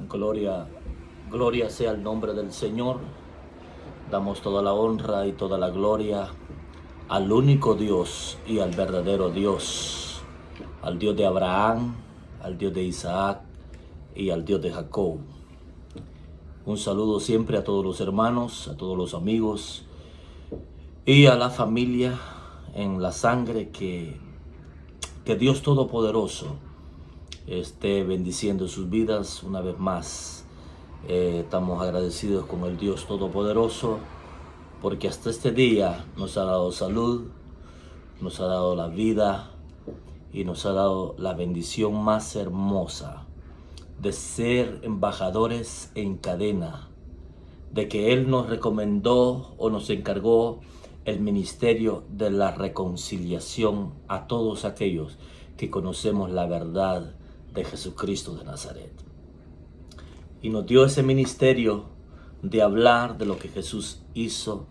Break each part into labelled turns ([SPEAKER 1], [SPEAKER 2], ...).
[SPEAKER 1] Gloria, gloria sea el nombre del Señor. Damos toda la honra y toda la gloria al único Dios y al verdadero Dios, al Dios de Abraham, al Dios de Isaac y al Dios de Jacob. Un saludo siempre a todos los hermanos, a todos los amigos y a la familia en la sangre. Que Dios Todopoderoso esté bendiciendo sus vidas una vez más. Estamos agradecidos con el Dios Todopoderoso porque hasta este día nos ha dado salud, nos ha dado la vida y nos ha dado la bendición más hermosa de ser embajadores en cadena, de que Él nos recomendó o nos encargó el ministerio de la reconciliación a todos aquellos que conocemos la verdad de Jesucristo de Nazaret. Y nos dio ese ministerio de hablar de lo que Jesús hizo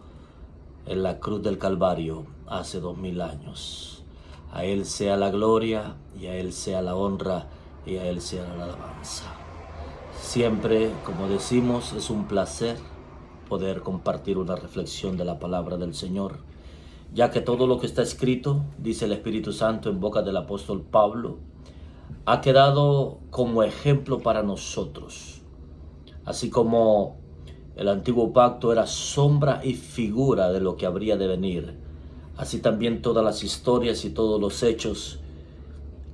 [SPEAKER 1] en la cruz del Calvario hace 2000 años. A Él sea la gloria y a Él sea la honra y a Él sea la alabanza. Siempre, como decimos, es un placer poder compartir una reflexión de la palabra del Señor, ya que todo lo que está escrito, dice el Espíritu Santo en boca del apóstol Pablo, ha quedado como ejemplo para nosotros. Así como el antiguo pacto era sombra y figura de lo que habría de venir, así también todas las historias y todos los hechos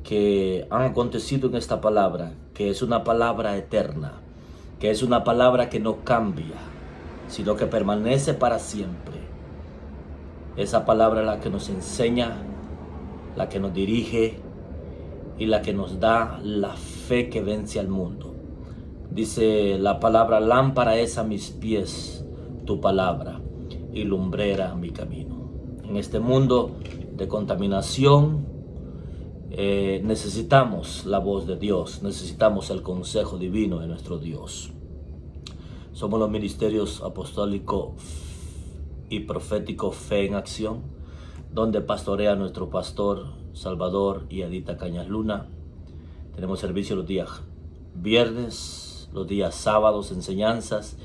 [SPEAKER 1] que han acontecido en esta palabra, que es una palabra eterna, que es una palabra que no cambia, sino que permanece para siempre. Esa palabra es la que nos enseña, la que nos dirige y la que nos da la fe que vence al mundo. Dice la palabra: lámpara es a mis pies tu palabra y lumbrera mi camino. En este mundo de contaminación necesitamos la voz de Dios, necesitamos el consejo divino de nuestro Dios. Somos los ministerios apostólico y profético Fe en Acción, donde pastorea nuestro pastor Salvador y Adita Cañas Luna. Tenemos servicio los días viernes, los días sábados enseñanzas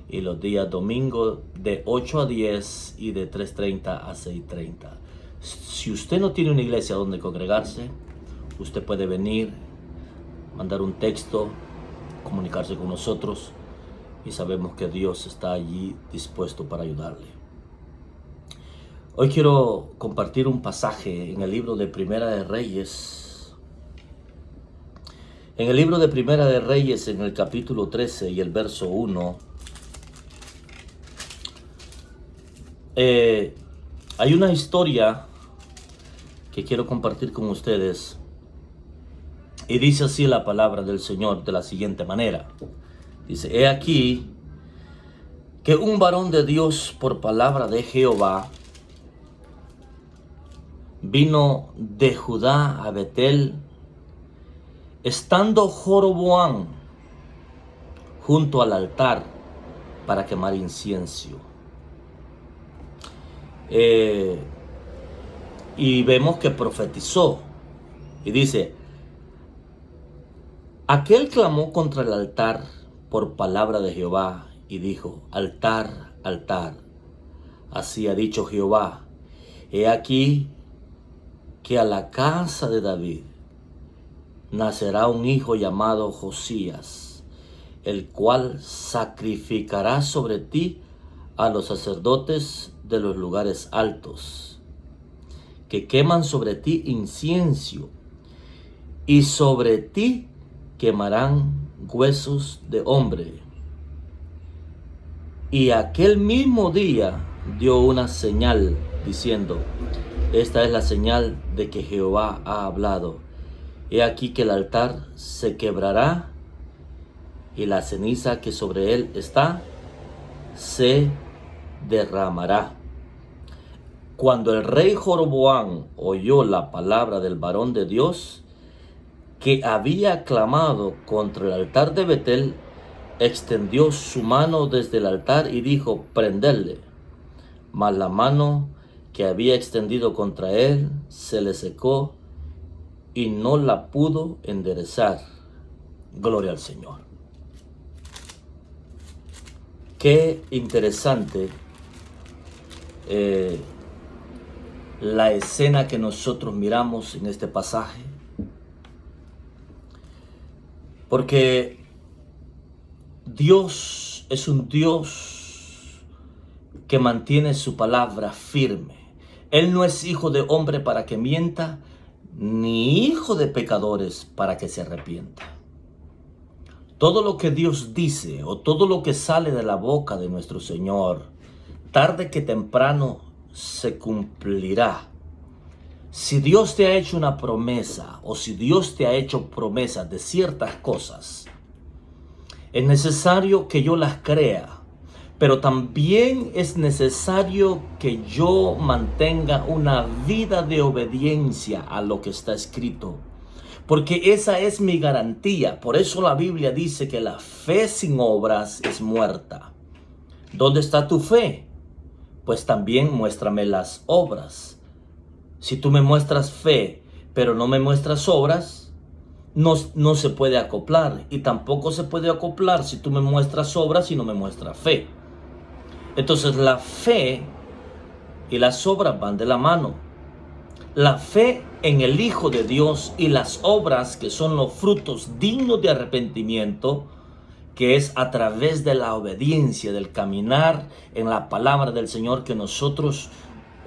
[SPEAKER 1] y los días domingos de 8 a 10 y de 3:30 a 6:30. Si usted no tiene una iglesia donde congregarse, usted puede venir, mandar un texto, comunicarse con nosotros y sabemos que Dios está allí dispuesto para ayudarle. Hoy quiero compartir un pasaje en el libro de Primera de Reyes. En el libro de Primera de Reyes, en el capítulo 13 y el verso 1, hay una historia que quiero compartir con ustedes. Y dice así la palabra del Señor de la siguiente manera. Dice: he aquí que un varón de Dios por palabra de Jehová vino de Judá a Betel, estando Joroboam junto al altar para quemar incienso. Y vemos que profetizó. Y dice: aquel clamó contra el altar por palabra de Jehová y dijo: altar, altar, así ha dicho Jehová, he aquí que a la casa de David nacerá un hijo llamado Josías, el cual sacrificará sobre ti a los sacerdotes de los lugares altos, que queman sobre ti incienso, y sobre ti quemarán huesos de hombre. Y aquel mismo día dio una señal, diciendo: esta es la señal de que Jehová ha hablado. He aquí que el altar se quebrará, y la ceniza que sobre él está se derramará. Cuando el rey Joroboam oyó la palabra del varón de Dios, que había clamado contra el altar de Betel, extendió su mano desde el altar y dijo: prenderle. Mas la mano que había extendido contra él se le secó y no la pudo enderezar. Gloria al Señor. Qué interesante la escena que nosotros miramos en este pasaje, porque Dios es un Dios que mantiene su palabra firme. Él no es hijo de hombre para que mienta, ni hijo de pecadores para que se arrepienta. Todo lo que Dios dice o todo lo que sale de la boca de nuestro Señor, tarde que temprano se cumplirá. Si Dios te ha hecho una promesa o si Dios te ha hecho promesas de ciertas cosas, es necesario que yo las crea, pero también es necesario que yo mantenga una vida de obediencia a lo que está escrito. Porque esa es mi garantía. Por eso la Biblia dice que la fe sin obras es muerta. ¿Dónde está tu fe? Pues también muéstrame las obras. Si tú me muestras fe, pero no me muestras obras, no se puede acoplar. Y tampoco se puede acoplar si tú me muestras obras y no me muestras fe. Entonces la fe y las obras van de la mano. La fe en el Hijo de Dios y las obras que son los frutos dignos de arrepentimiento, que es a través de la obediencia, del caminar en la palabra del Señor, que nosotros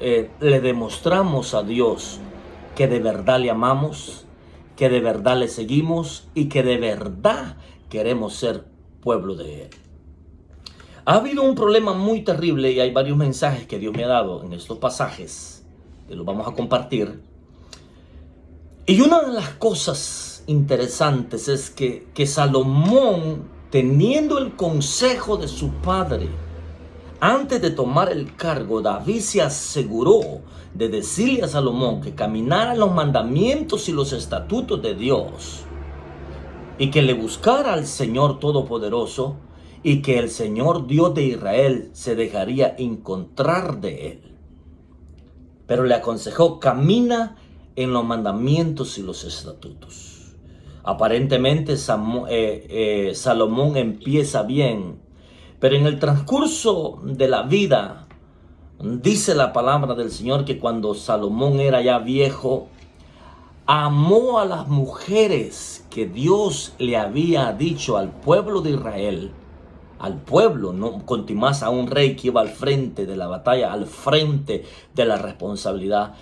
[SPEAKER 1] le demostramos a Dios que de verdad le amamos, que de verdad le seguimos y que de verdad queremos ser pueblo de Él. Ha habido un problema muy terrible y hay varios mensajes que Dios me ha dado en estos pasajes que los vamos a compartir. Y una de las cosas interesantes es que Salomón, teniendo el consejo de su padre, antes de tomar el cargo, David se aseguró de decirle a Salomón que caminara en los mandamientos y los estatutos de Dios y que le buscara al Señor Todopoderoso y que el Señor Dios de Israel se dejaría encontrar de él. Pero le aconsejó: camina en los mandamientos y los estatutos. Aparentemente Salomón empieza bien, pero en el transcurso de la vida dice la palabra del Señor que cuando Salomón era ya viejo, amó a las mujeres que Dios le había dicho al pueblo de Israel, al pueblo, no contimás a un rey que iba al frente de la batalla, al frente de la responsabilidad,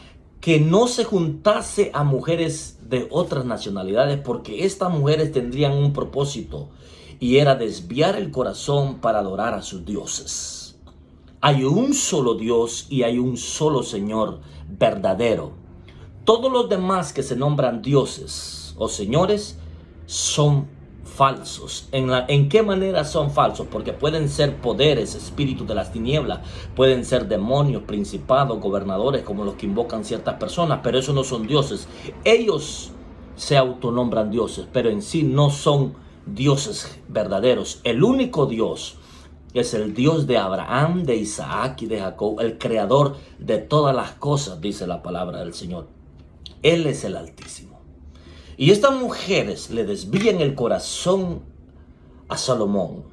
[SPEAKER 1] que no se juntase a mujeres de otras nacionalidades, porque estas mujeres tendrían un propósito y era desviar el corazón para adorar a sus dioses. Hay un solo Dios y hay un solo Señor verdadero. Todos los demás que se nombran dioses o señores son falsos. ¿En qué manera son falsos? Porque pueden ser poderes, espíritus de las tinieblas, pueden ser demonios, principados, gobernadores, como los que invocan ciertas personas, pero esos no son dioses. Ellos se autonombran dioses, pero en sí no son dioses verdaderos. El único Dios es el Dios de Abraham, de Isaac y de Jacob, el creador de todas las cosas, dice la palabra del Señor. Él es el Altísimo. Y estas mujeres le desvían el corazón a Salomón.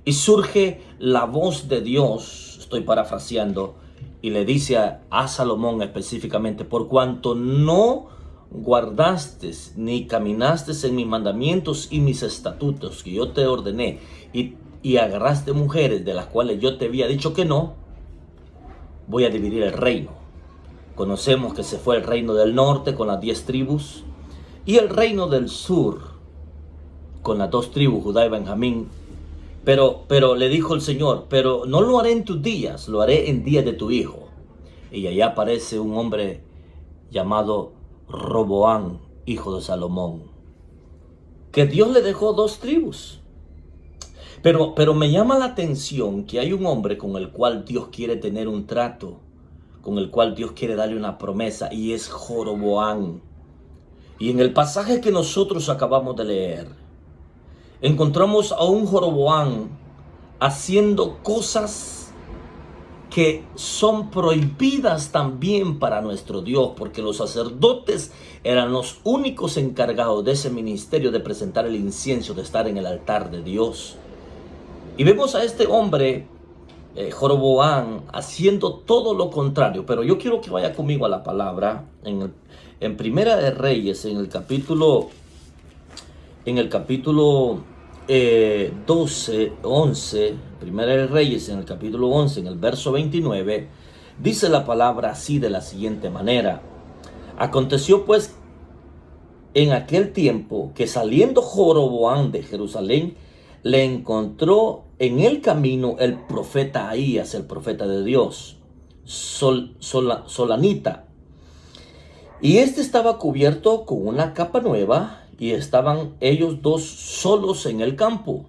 [SPEAKER 1] Y surge la voz de Dios, estoy parafraseando, y le dice a Salomón específicamente: por cuanto no guardaste ni caminaste en mis mandamientos y mis estatutos que yo te ordené, y agarraste mujeres de las cuales yo te había dicho que no, voy a dividir el reino. Conocemos que se fue el reino del norte con las 10 tribus y el reino del sur con las 2 tribus, Judá y Benjamín. Pero le dijo el Señor: pero no lo haré en tus días, lo haré en días de tu hijo. Y allá aparece un hombre llamado Roboam, hijo de Salomón, que Dios le dejó 2 tribus. Pero me llama la atención que hay un hombre con el cual Dios quiere tener un trato, con el cual Dios quiere darle una promesa, y es Joroboam. Y en el pasaje que nosotros acabamos de leer, encontramos a un Joroboam haciendo cosas que son prohibidas también para nuestro Dios, porque los sacerdotes eran los únicos encargados de ese ministerio de presentar el incienso, de estar en el altar de Dios. Y vemos a este hombre, Joroboam, haciendo todo lo contrario. Pero yo quiero que vaya conmigo a la palabra en Primera de Reyes, en el capítulo 12, 11, Primera de Reyes, en el capítulo 11, en el verso 29, dice la palabra así de la siguiente manera. Aconteció pues en aquel tiempo que saliendo Joroboam de Jerusalén, le encontró en el camino el profeta Ahías, el profeta de Dios, Solanita. Y este estaba cubierto con una capa nueva, y estaban ellos dos solos en el campo.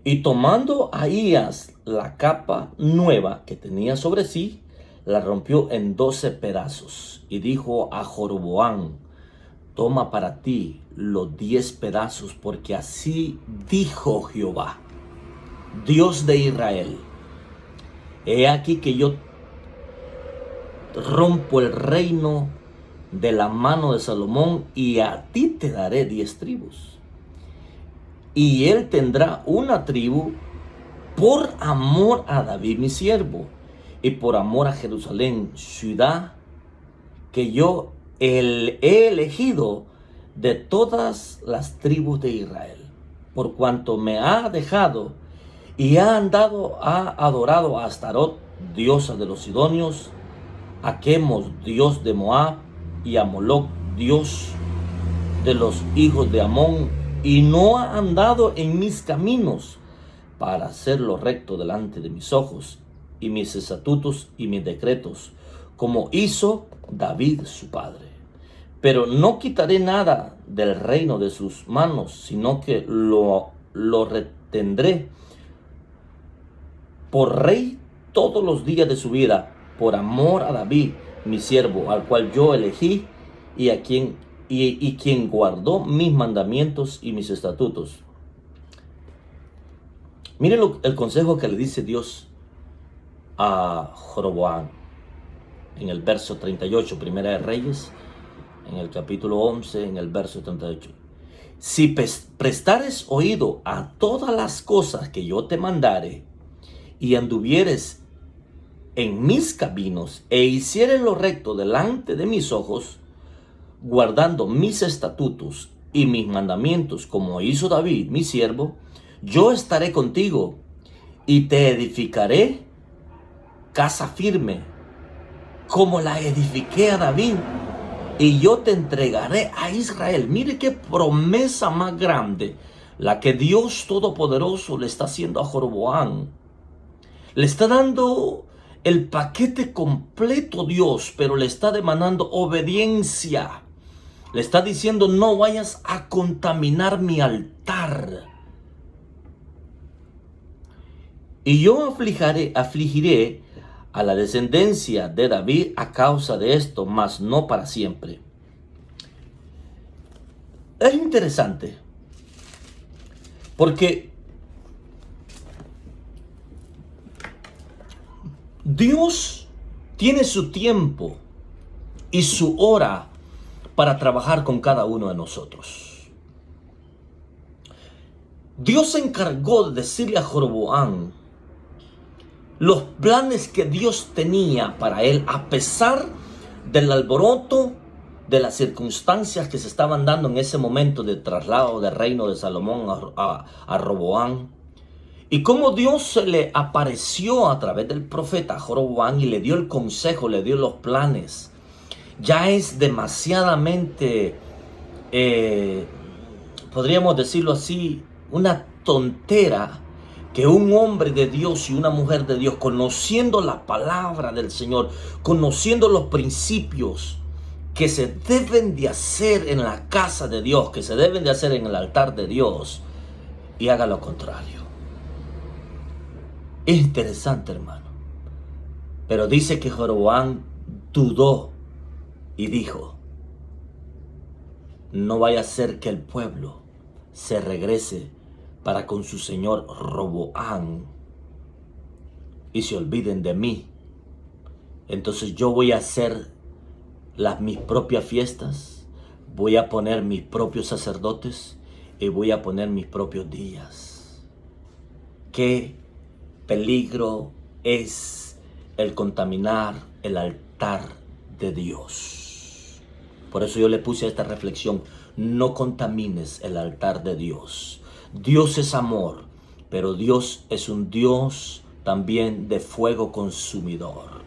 [SPEAKER 1] Y tomando Ahías la capa nueva que tenía sobre sí, la rompió en 12 pedazos, y dijo a Joroboam: toma para ti los 10 pedazos, porque así dijo Jehová, Dios de Israel: he aquí que yo rompo el reino de la mano de Salomón, y a ti te daré 10 tribus. Y él tendrá una tribu por amor a David mi siervo, y por amor a Jerusalén, ciudad que yo he elegido de todas las tribus de Israel, por cuanto me ha dejado y ha adorado a Astarot, diosa de los sidonios, a Quemos, dios de Moab, y a Moloc, dios de los hijos de Amón, y no ha andado en mis caminos para hacer lo recto delante de mis ojos, y mis estatutos y mis decretos, como hizo David su padre. Pero no quitaré nada del reino de sus manos, sino que lo retendré por rey todos los días de su vida, por amor a David mi siervo, al cual yo elegí, y a quien guardó mis mandamientos y mis estatutos. Miren el consejo que le dice Dios a Joroboam en el verso 38, Primera de Reyes, en el capítulo 11, en el verso 38. Si prestares oído a todas las cosas que yo te mandare, y anduvieres en mis caminos, e hicieres lo recto delante de mis ojos, guardando mis estatutos y mis mandamientos, como hizo David mi siervo, yo estaré contigo y te edificaré casa firme, como la edifiqué a David, y yo te entregaré a Israel. Mire qué promesa más grande la que Dios Todopoderoso le está haciendo a Joroboam. Le está dando el paquete completo Dios, pero le está demandando obediencia. Le está diciendo: no vayas a contaminar mi altar. Y yo afligiré a la descendencia de David a causa de esto, mas no para siempre. Es interesante, porque Dios tiene su tiempo y su hora para trabajar con cada uno de nosotros. Dios se encargó de decirle a Joroboam los planes que Dios tenía para él, a pesar del alboroto, de las circunstancias que se estaban dando en ese momento de traslado del reino de Salomón a Roboam. Y cómo Dios se le apareció a través del profeta Joroboam y le dio el consejo, le dio los planes. Ya es demasiadamente, podríamos decirlo así, una tontera que un hombre de Dios y una mujer de Dios, conociendo la palabra del Señor, conociendo los principios que se deben de hacer en la casa de Dios, que se deben de hacer en el altar de Dios, y haga lo contrario. Es interesante, hermano. Pero dice que Joroboam dudó y dijo: no vaya a ser que el pueblo se regrese para con su señor Roboam y se olviden de mí. Entonces yo voy a hacer mis propias fiestas, voy a poner mis propios sacerdotes y voy a poner mis propios días. qué peligro es el contaminar el altar de Dios. Por eso yo le puse esta reflexión: no contamines el altar de Dios. Dios es amor, pero Dios es un Dios también de fuego consumidor.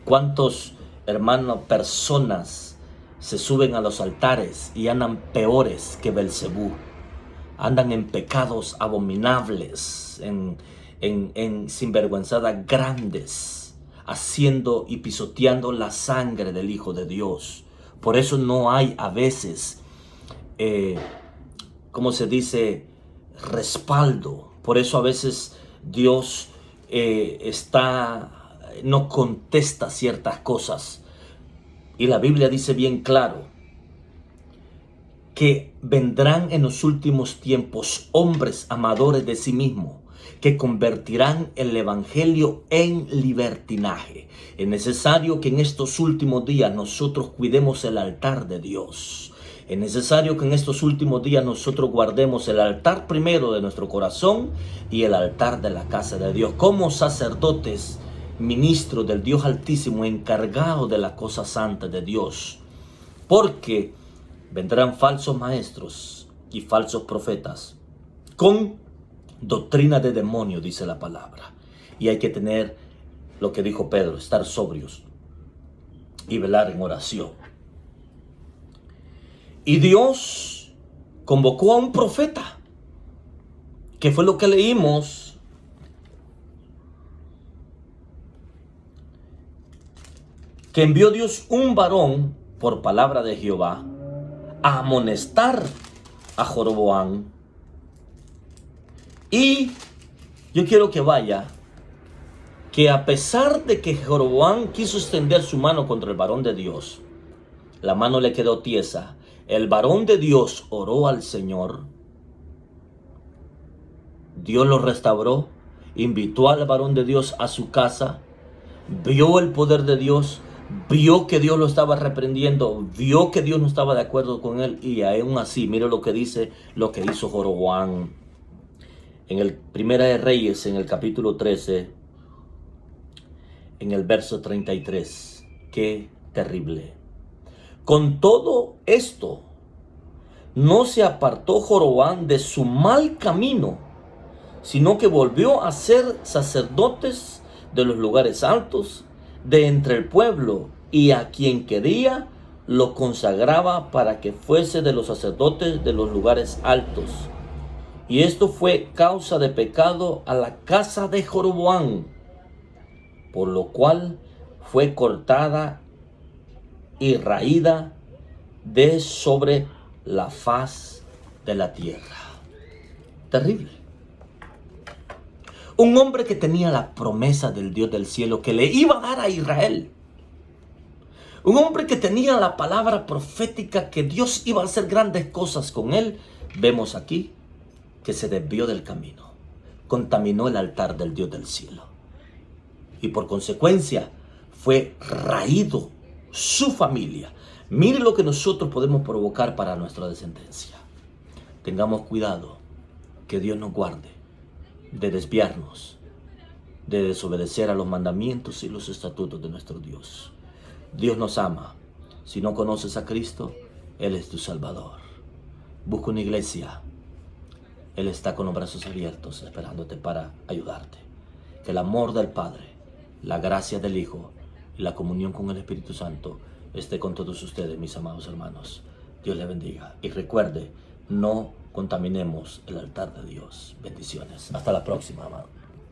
[SPEAKER 1] ¿Cuántos, hermanos, personas se suben a los altares y andan peores que Belcebú? Andan en pecados abominables, en sinvergüenzadas grandes, haciendo y pisoteando la sangre del Hijo de Dios. Por eso no hay a veces, ¿cómo se dice?, respaldo. Por eso a veces Dios no contesta ciertas cosas. Y la Biblia dice bien claro que vendrán en los últimos tiempos hombres amadores de sí mismos, que convertirán el evangelio en libertinaje. Es necesario que en estos últimos días nosotros cuidemos el altar de Dios. Es necesario que en estos últimos días nosotros guardemos el altar primero de nuestro corazón y el altar de la casa de Dios. Como sacerdotes, ministros del Dios Altísimo, encargados de la cosa santa de Dios. Porque vendrán falsos maestros y falsos profetas con doctrina de demonio, dice la palabra. Y hay que tener lo que dijo Pedro: estar sobrios y velar en oración. Y Dios convocó a un profeta, que fue lo que leímos que envió Dios un varón por palabra de Jehová a amonestar a Jeroboam. Y yo quiero que vaya, que a pesar de que Jeroboam quiso extender su mano contra el varón de Dios, la mano le quedó tiesa. El varón de Dios oró al Señor. Dios lo restauró, invitó al varón de Dios a su casa, vio el poder de Dios, vio que Dios lo estaba reprendiendo, vio que Dios no estaba de acuerdo con él, y aún así, mire lo que dice, lo que hizo Jeroboam. En el Primera de Reyes, en el capítulo 13, en el verso 33, qué terrible. Con todo esto, no se apartó Jeroboam de su mal camino, sino que volvió a ser sacerdotes de los lugares altos, de entre el pueblo, y a quien quería lo consagraba para que fuese de los sacerdotes de los lugares altos. Y esto fue causa de pecado a la casa de Jeroboam, por lo cual fue cortada y raída de sobre la faz de la tierra. Terrible. Un hombre que tenía la promesa del Dios del cielo que le iba a dar a Israel. Un hombre que tenía la palabra profética que Dios iba a hacer grandes cosas con él. Vemos aquí que se desvió del camino. Contaminó el altar del Dios del cielo. Y por consecuencia fue raído su familia. Mire lo que nosotros podemos provocar para nuestra descendencia. Tengamos cuidado, que Dios nos guarde de desviarnos, de desobedecer a los mandamientos y los estatutos de nuestro Dios. Dios nos ama. Si no conoces a Cristo, Él es tu Salvador. Busca una iglesia. Él está con los brazos abiertos esperándote para ayudarte. Que el amor del Padre, la gracia del Hijo y la comunión con el Espíritu Santo esté con todos ustedes, mis amados hermanos. Dios les bendiga. Y recuerde, no contaminemos el altar de Dios. Bendiciones. Hasta la próxima, amado.